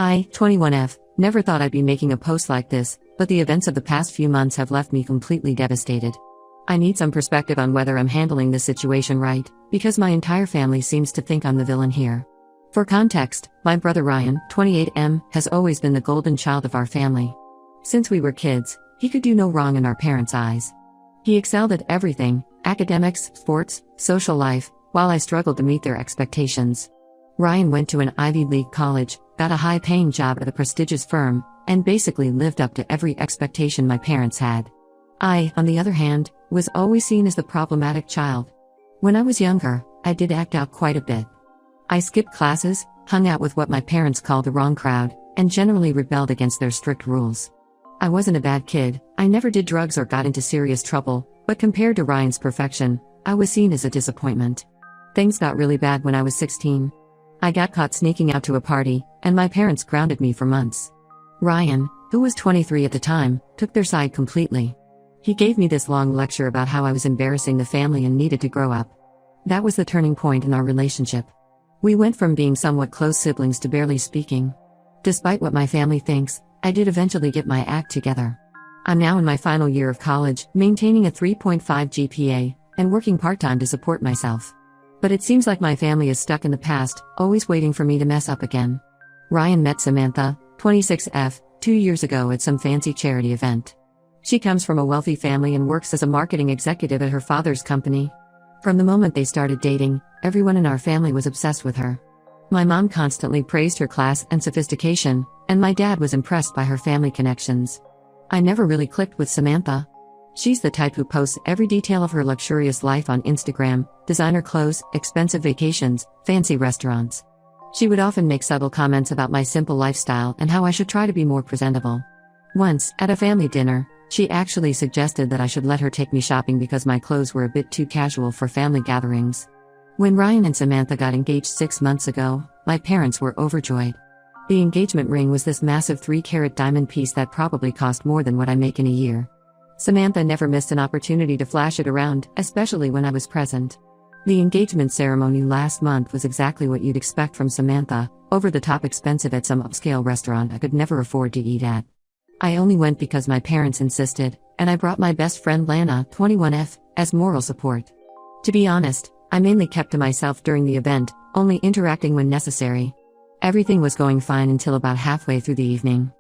I, 21F, never thought I'd be making a post like this, but the events of the past few months have left me completely devastated. I need some perspective on whether I'm handling this situation right, because my entire family seems to think I'm the villain here. For context, my brother Ryan, 28M, has always been the golden child of our family. Since we were kids, he could do no wrong in our parents' eyes. He excelled at everything: academics, sports, social life, while I struggled to meet their expectations. Ryan went to an Ivy League college, got a high-paying job at a prestigious firm, and basically lived up to every expectation my parents had. I, on the other hand, was always seen as the problematic child. When I was younger, I did act out quite a bit. I skipped classes, hung out with what my parents called the wrong crowd, and generally rebelled against their strict rules. I wasn't a bad kid, I never did drugs or got into serious trouble, but compared to Ryan's perfection, I was seen as a disappointment. Things got really bad when I was 16. I got caught sneaking out to a party, and my parents grounded me for months. Ryan, who was 23 at the time, took their side completely. He gave me this long lecture about how I was embarrassing the family and needed to grow up. That was the turning point in our relationship. We went from being somewhat close siblings to barely speaking. Despite what my family thinks, I did eventually get my act together. I'm now in my final year of college, maintaining a 3.5 GPA, and working part-time to support myself. But it seems like my family is stuck in the past, always waiting for me to mess up again. Ryan met Samantha, 26F, 2 years ago at some fancy charity event. She comes from a wealthy family and works as a marketing executive at her father's company. From the moment they started dating, everyone in our family was obsessed with her. My mom constantly praised her class and sophistication, and my dad was impressed by her family connections. I never really clicked with Samantha. She's the type who posts every detail of her luxurious life on Instagram: designer clothes, expensive vacations, fancy restaurants. She would often make subtle comments about my simple lifestyle and how I should try to be more presentable. Once, at a family dinner, she actually suggested that I should let her take me shopping because my clothes were a bit too casual for family gatherings. When Ryan and Samantha got engaged 6 months ago, my parents were overjoyed. The engagement ring was this massive 3-carat diamond piece that probably cost more than what I make in a year. Samantha never missed an opportunity to flash it around, especially when I was present. The engagement ceremony last month was exactly what you'd expect from Samantha: over-the-top expensive at some upscale restaurant I could never afford to eat at. I only went because my parents insisted, and I brought my best friend Lana, 21F, as moral support. To be honest, I mainly kept to myself during the event, only interacting when necessary. Everything was going fine until about halfway through the evening.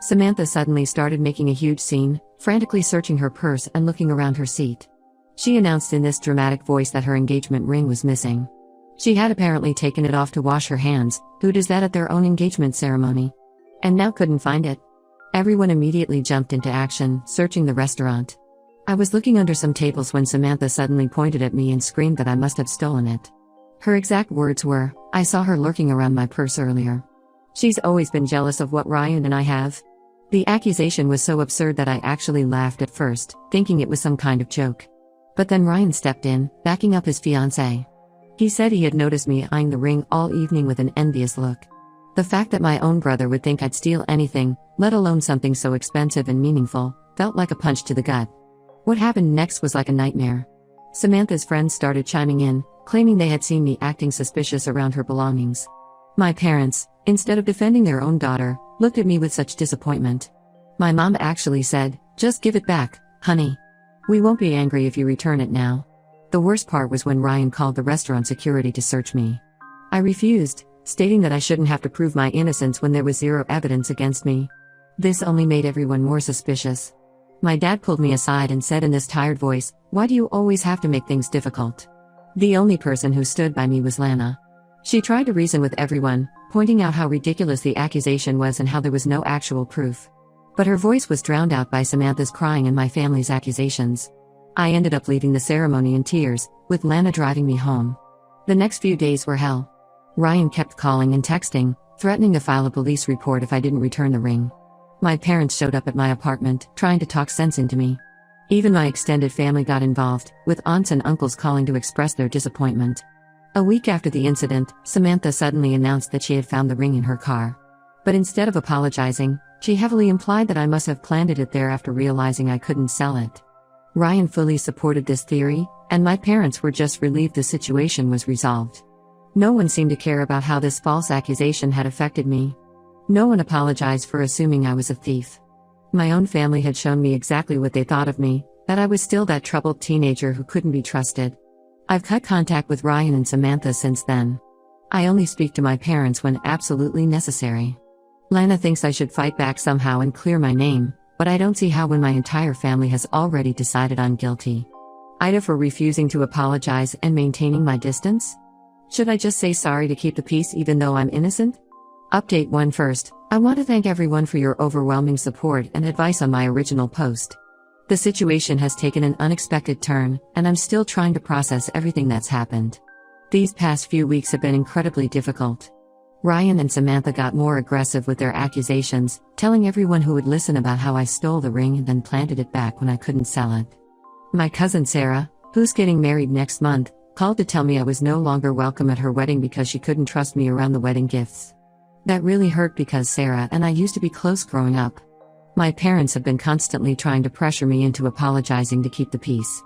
Samantha suddenly started making a huge scene, frantically searching her purse and looking around her seat. She announced in this dramatic voice that her engagement ring was missing. She had apparently taken it off to wash her hands. Who does that at their own engagement ceremony? And now couldn't find it. Everyone immediately jumped into action, searching the restaurant. I was looking under some tables when Samantha suddenly pointed at me and screamed that I must have stolen it. Her exact words were, "I saw her lurking around my purse earlier." She's always been jealous of what Ryan and I have. The accusation was so absurd that I actually laughed at first, thinking it was some kind of joke. But then Ryan stepped in, backing up his fiancée. He said he had noticed me eyeing the ring all evening with an envious look. The fact that my own brother would think I'd steal anything, let alone something so expensive and meaningful, felt like a punch to the gut. What happened next was like a nightmare. Samantha's friends started chiming in, claiming they had seen me acting suspicious around her belongings. My parents, instead of defending their own daughter, looked at me with such disappointment. My mom actually said, "Just give it back, honey. We won't be angry if you return it now." The worst part was when Ryan called the restaurant security to search me. I refused, stating that I shouldn't have to prove my innocence when there was zero evidence against me. This only made everyone more suspicious. My dad pulled me aside and said in this tired voice, "Why do you always have to make things difficult?" The only person who stood by me was Lana. She tried to reason with everyone, pointing out how ridiculous the accusation was and how there was no actual proof. But her voice was drowned out by Samantha's crying and my family's accusations. I ended up leaving the ceremony in tears, with Lana driving me home. The next few days were hell. Ryan kept calling and texting, threatening to file a police report if I didn't return the ring. My parents showed up at my apartment, trying to talk sense into me. Even my extended family got involved, with aunts and uncles calling to express their disappointment. A week after the incident, Samantha suddenly announced that she had found the ring in her car. But instead of apologizing, she heavily implied that I must have planted it there after realizing I couldn't sell it. Ryan fully supported this theory, and my parents were just relieved the situation was resolved. No one seemed to care about how this false accusation had affected me. No one apologized for assuming I was a thief. My own family had shown me exactly what they thought of me, that I was still that troubled teenager who couldn't be trusted. I've cut contact with Ryan and Samantha since then. I only speak to my parents when absolutely necessary. Lana thinks I should fight back somehow and clear my name, but I don't see how when my entire family has already decided I'm guilty. Ida for refusing to apologize and maintaining my distance? Should I just say sorry to keep the peace even though I'm innocent? Update 1 first, I want to thank everyone for your overwhelming support and advice on my original post. The situation has taken an unexpected turn, and I'm still trying to process everything that's happened. These past few weeks have been incredibly difficult. Ryan and Samantha got more aggressive with their accusations, telling everyone who would listen about how I stole the ring and then planted it back when I couldn't sell it. My cousin Sarah, who's getting married next month, called to tell me I was no longer welcome at her wedding because she couldn't trust me around the wedding gifts. That really hurt because Sarah and I used to be close growing up. My parents have been constantly trying to pressure me into apologizing to keep the peace.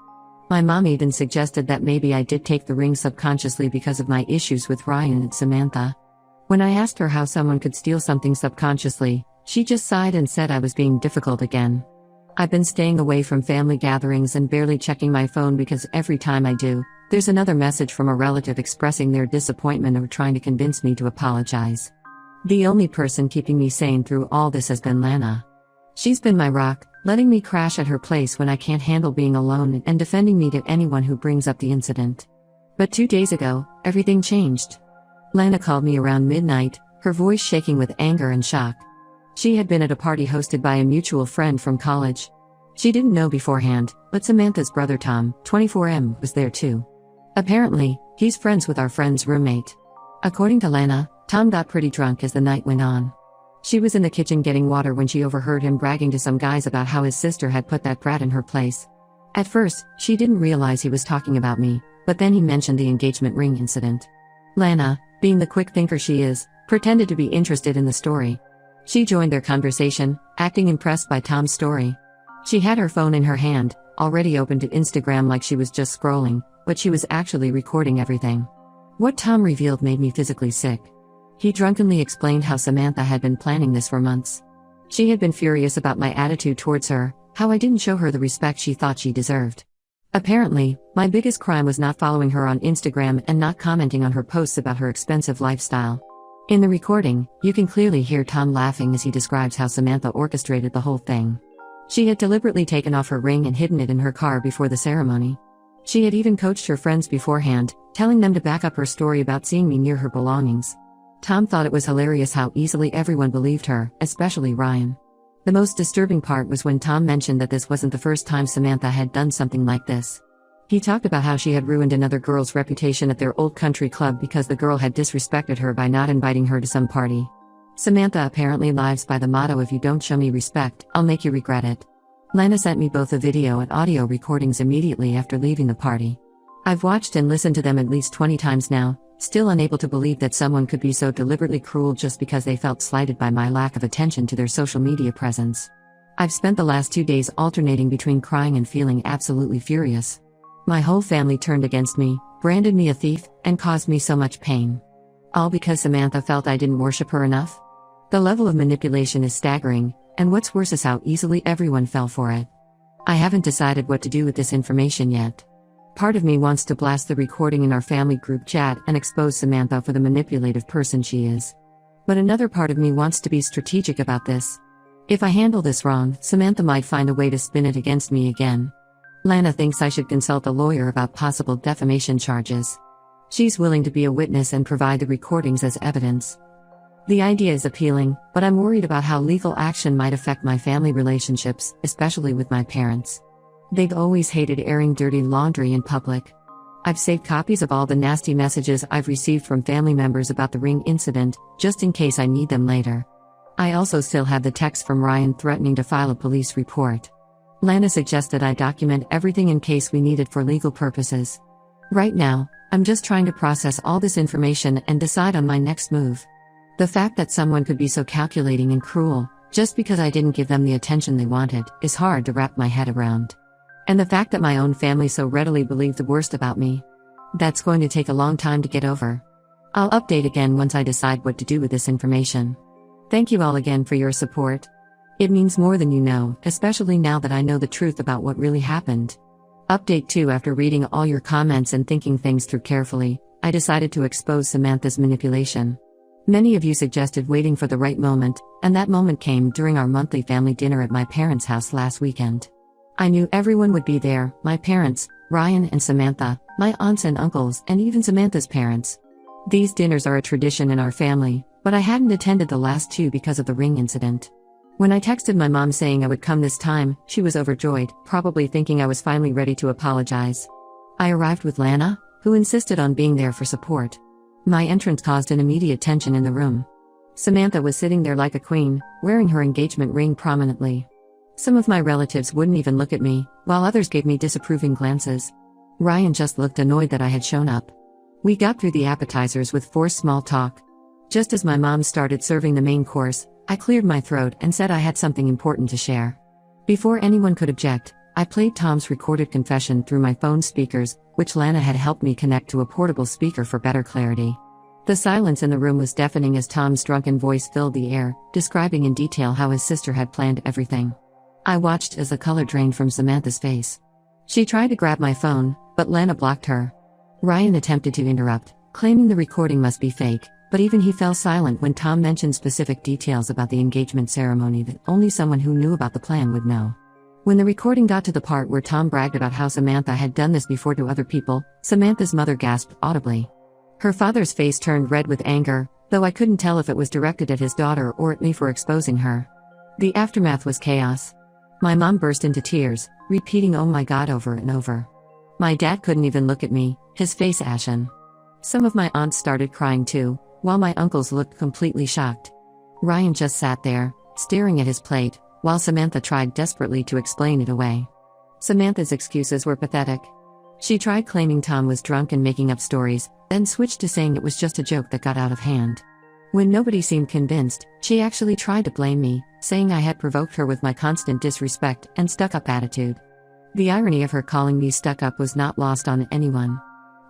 My mom even suggested that maybe I did take the ring subconsciously because of my issues with Ryan and Samantha. When I asked her how someone could steal something subconsciously, she just sighed and said I was being difficult again. I've been staying away from family gatherings and barely checking my phone because every time I do, there's another message from a relative expressing their disappointment or trying to convince me to apologize. The only person keeping me sane through all this has been Lana. She's been my rock, letting me crash at her place when I can't handle being alone and defending me to anyone who brings up the incident. But 2 days ago, everything changed. Lana called me around midnight, her voice shaking with anger and shock. She had been at a party hosted by a mutual friend from college. She didn't know beforehand, but Samantha's brother Tom, 24M, was there too. Apparently, he's friends with our friend's roommate. According to Lana, Tom got pretty drunk as the night went on. She was in the kitchen getting water when she overheard him bragging to some guys about how his sister had put that brat in her place. At first, she didn't realize he was talking about me, but then he mentioned the engagement ring incident. Lana, being the quick thinker she is, pretended to be interested in the story. She joined their conversation, acting impressed by Tom's story. She had her phone in her hand, already open to Instagram like she was just scrolling, but she was actually recording everything. What Tom revealed made me physically sick. He drunkenly explained how Samantha had been planning this for months. She had been furious about my attitude towards her, how I didn't show her the respect she thought she deserved. Apparently, my biggest crime was not following her on Instagram and not commenting on her posts about her expensive lifestyle. In the recording, you can clearly hear Tom laughing as he describes how Samantha orchestrated the whole thing. She had deliberately taken off her ring and hidden it in her car before the ceremony. She had even coached her friends beforehand, telling them to back up her story about seeing me near her belongings. Tom thought it was hilarious how easily everyone believed her, especially Ryan. The most disturbing part was when Tom mentioned that this wasn't the first time Samantha had done something like this. He talked about how she had ruined another girl's reputation at their old country club because the girl had disrespected her by not inviting her to some party. Samantha apparently lives by the motto, if you don't show me respect, I'll make you regret it. Lana sent me both the video and audio recordings immediately after leaving the party. I've watched and listened to them at least 20 times now, still unable to believe that someone could be so deliberately cruel just because they felt slighted by my lack of attention to their social media presence. I've spent the last 2 days alternating between crying and feeling absolutely furious. My whole family turned against me, branded me a thief, and caused me so much pain. All because Samantha felt I didn't worship her enough? The level of manipulation is staggering, and what's worse is how easily everyone fell for it. I haven't decided what to do with this information yet. Part of me wants to blast the recording in our family group chat and expose Samantha for the manipulative person she is. But another part of me wants to be strategic about this. If I handle this wrong, Samantha might find a way to spin it against me again. Lana thinks I should consult a lawyer about possible defamation charges. She's willing to be a witness and provide the recordings as evidence. The idea is appealing, but I'm worried about how legal action might affect my family relationships, especially with my parents. They've always hated airing dirty laundry in public. I've saved copies of all the nasty messages I've received from family members about the ring incident, just in case I need them later. I also still have the text from Ryan threatening to file a police report. Lana suggested I document everything in case we need it for legal purposes. Right now, I'm just trying to process all this information and decide on my next move. The fact that someone could be so calculating and cruel, just because I didn't give them the attention they wanted, is hard to wrap my head around. And the fact that my own family so readily believed the worst about me. That's going to take a long time to get over. I'll update again once I decide what to do with this information. Thank you all again for your support. It means more than you know, especially now that I know the truth about what really happened. Update 2. After reading all your comments and thinking things through carefully, I decided to expose Samantha's manipulation. Many of you suggested waiting for the right moment, and that moment came during our monthly family dinner at my parents' house last weekend. I knew everyone would be there: my parents, Ryan and Samantha, my aunts and uncles, and even Samantha's parents. These dinners are a tradition in our family, but I hadn't attended the last two because of the ring incident. When I texted my mom saying I would come this time, she was overjoyed, probably thinking I was finally ready to apologize. I arrived with Lana, who insisted on being there for support. My entrance caused an immediate tension in the room. Samantha was sitting there like a queen, wearing her engagement ring prominently. Some of my relatives wouldn't even look at me, while others gave me disapproving glances. Ryan just looked annoyed that I had shown up. We got through the appetizers with forced small talk. Just as my mom started serving the main course, I cleared my throat and said I had something important to share. Before anyone could object, I played Tom's recorded confession through my phone speakers, which Lana had helped me connect to a portable speaker for better clarity. The silence in the room was deafening as Tom's drunken voice filled the air, describing in detail how his sister had planned everything. I watched as the color drained from Samantha's face. She tried to grab my phone, but Lana blocked her. Ryan attempted to interrupt, claiming the recording must be fake, but even he fell silent when Tom mentioned specific details about the engagement ceremony that only someone who knew about the plan would know. When the recording got to the part where Tom bragged about how Samantha had done this before to other people, Samantha's mother gasped audibly. Her father's face turned red with anger, though I couldn't tell if it was directed at his daughter or at me for exposing her. The aftermath was chaos. My mom burst into tears, repeating "oh my God" over and over. My dad couldn't even look at me, his face ashen. Some of my aunts started crying too, while my uncles looked completely shocked. Ryan just sat there, staring at his plate, while Samantha tried desperately to explain it away. Samantha's excuses were pathetic. She tried claiming Tom was drunk and making up stories, then switched to saying it was just a joke that got out of hand. When nobody seemed convinced, she actually tried to blame me, saying I had provoked her with my constant disrespect and stuck-up attitude. The irony of her calling me stuck-up was not lost on anyone.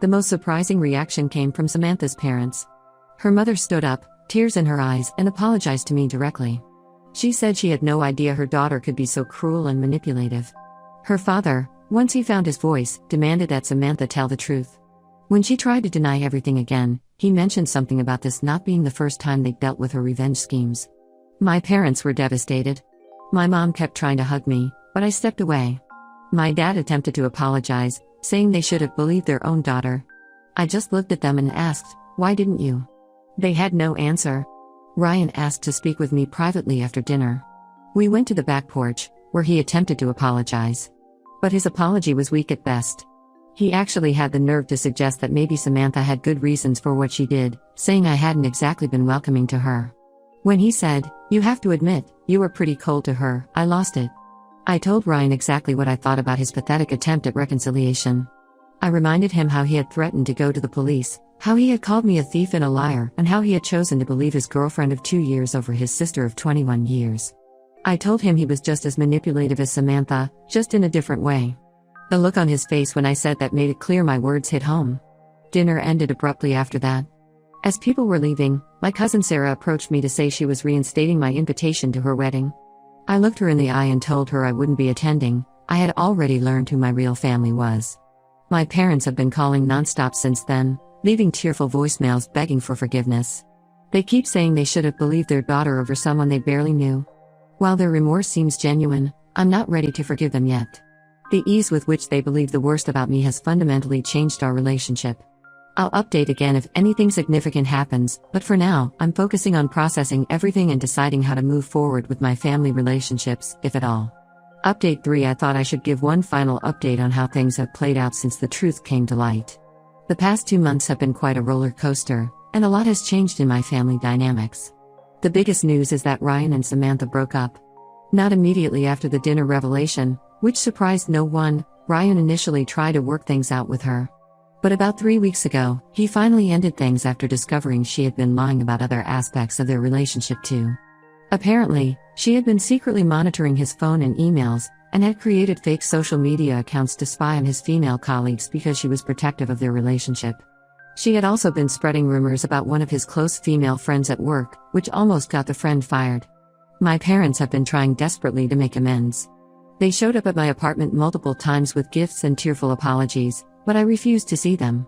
The most surprising reaction came from Samantha's parents. Her mother stood up, tears in her eyes, and apologized to me directly. She said she had no idea her daughter could be so cruel and manipulative. Her father, once he found his voice, demanded that Samantha tell the truth. When she tried to deny everything again, he mentioned something about this not being the first time they'd dealt with her revenge schemes. My parents were devastated. My mom kept trying to hug me, but I stepped away. My dad attempted to apologize, saying they should have believed their own daughter. I just looked at them and asked, "Why didn't you?" They had no answer. Ryan asked to speak with me privately after dinner. We went to the back porch, where he attempted to apologize. But his apology was weak at best. He actually had the nerve to suggest that maybe Samantha had good reasons for what she did, saying I hadn't exactly been welcoming to her. When he said, "You have to admit, you were pretty cold to her," I lost it. I told Ryan exactly what I thought about his pathetic attempt at reconciliation. I reminded him how he had threatened to go to the police, how he had called me a thief and a liar, and how he had chosen to believe his girlfriend of 2 years over his sister of 21 years. I told him he was just as manipulative as Samantha, just in a different way. The look on his face when I said that made it clear my words hit home. Dinner ended abruptly after that. As people were leaving, my cousin Sarah approached me to say she was reinstating my invitation to her wedding. I looked her in the eye and told her I wouldn't be attending. I had already learned who my real family was. My parents have been calling nonstop since then, leaving tearful voicemails begging for forgiveness. They keep saying they should have believed their daughter over someone they barely knew. While their remorse seems genuine, I'm not ready to forgive them yet. The ease with which they believe the worst about me has fundamentally changed our relationship. I'll update again if anything significant happens, but for now, I'm focusing on processing everything and deciding how to move forward with my family relationships, if at all. Update 3. I thought I should give one final update on how things have played out since the truth came to light. The past 2 months have been quite a roller coaster, and a lot has changed in my family dynamics. The biggest news is that Ryan and Samantha broke up. Not immediately after the dinner revelation, which surprised no one. Ryan initially tried to work things out with her. But about 3 weeks ago, he finally ended things after discovering she had been lying about other aspects of their relationship too. Apparently, she had been secretly monitoring his phone and emails, and had created fake social media accounts to spy on his female colleagues because she was protective of their relationship. She had also been spreading rumors about one of his close female friends at work, which almost got the friend fired. My parents have been trying desperately to make amends. They showed up at my apartment multiple times with gifts and tearful apologies, but I refused to see them.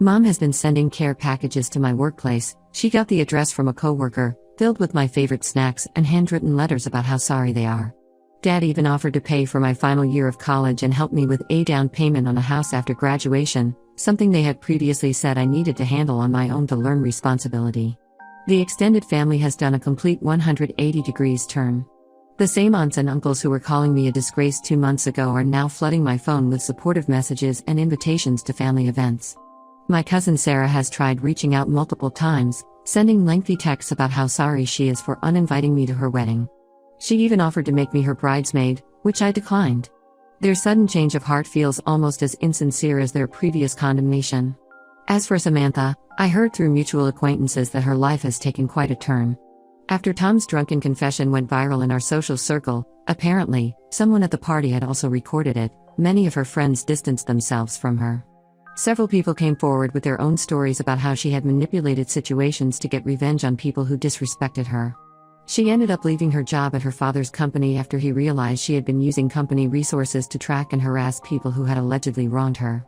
Mom has been sending care packages to my workplace. She got the address from a coworker, filled with my favorite snacks and handwritten letters about how sorry they are. Dad even offered to pay for my final year of college and help me with a down payment on a house after graduation, something they had previously said I needed to handle on my own to learn responsibility. The extended family has done a complete 180 degrees turn. The same aunts and uncles who were calling me a disgrace 2 months ago are now flooding my phone with supportive messages and invitations to family events. My cousin Sarah has tried reaching out multiple times, sending lengthy texts about how sorry she is for uninviting me to her wedding. She even offered to make me her bridesmaid, which I declined. Their sudden change of heart feels almost as insincere as their previous condemnation. As for Samantha, I heard through mutual acquaintances that her life has taken quite a turn. After Tom's drunken confession went viral in our social circle, apparently, someone at the party had also recorded it. Many of her friends distanced themselves from her. Several people came forward with their own stories about how she had manipulated situations to get revenge on people who disrespected her. She ended up leaving her job at her father's company after he realized she had been using company resources to track and harass people who had allegedly wronged her.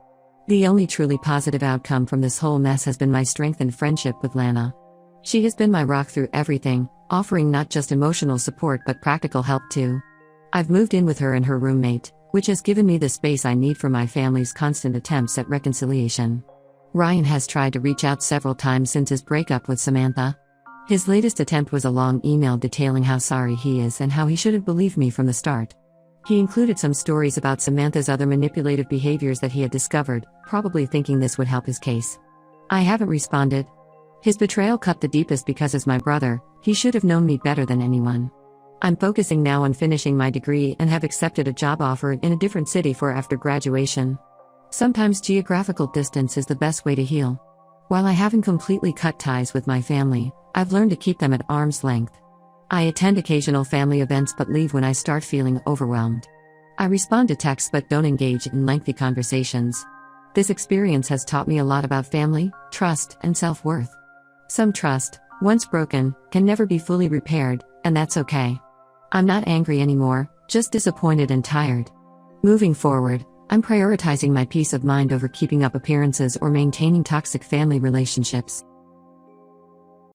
The only truly positive outcome from this whole mess has been my strengthened friendship with Lana. She has been my rock through everything, offering not just emotional support but practical help too. I've moved in with her and her roommate, which has given me the space I need for my family's constant attempts at reconciliation. Ryan has tried to reach out several times since his breakup with Samantha. His latest attempt was a long email detailing how sorry he is and how he should have believed me from the start. He included some stories about Samantha's other manipulative behaviors that he had discovered, probably thinking this would help his case. I haven't responded. His betrayal cut the deepest because as my brother, he should have known me better than anyone. I'm focusing now on finishing my degree and have accepted a job offer in a different city for after graduation. Sometimes geographical distance is the best way to heal. While I haven't completely cut ties with my family, I've learned to keep them at arm's length. I attend occasional family events but leave when I start feeling overwhelmed. I respond to texts but don't engage in lengthy conversations. This experience has taught me a lot about family, trust, and self-worth. Some trust, once broken, can never be fully repaired, and that's okay. I'm not angry anymore, just disappointed and tired. Moving forward, I'm prioritizing my peace of mind over keeping up appearances or maintaining toxic family relationships.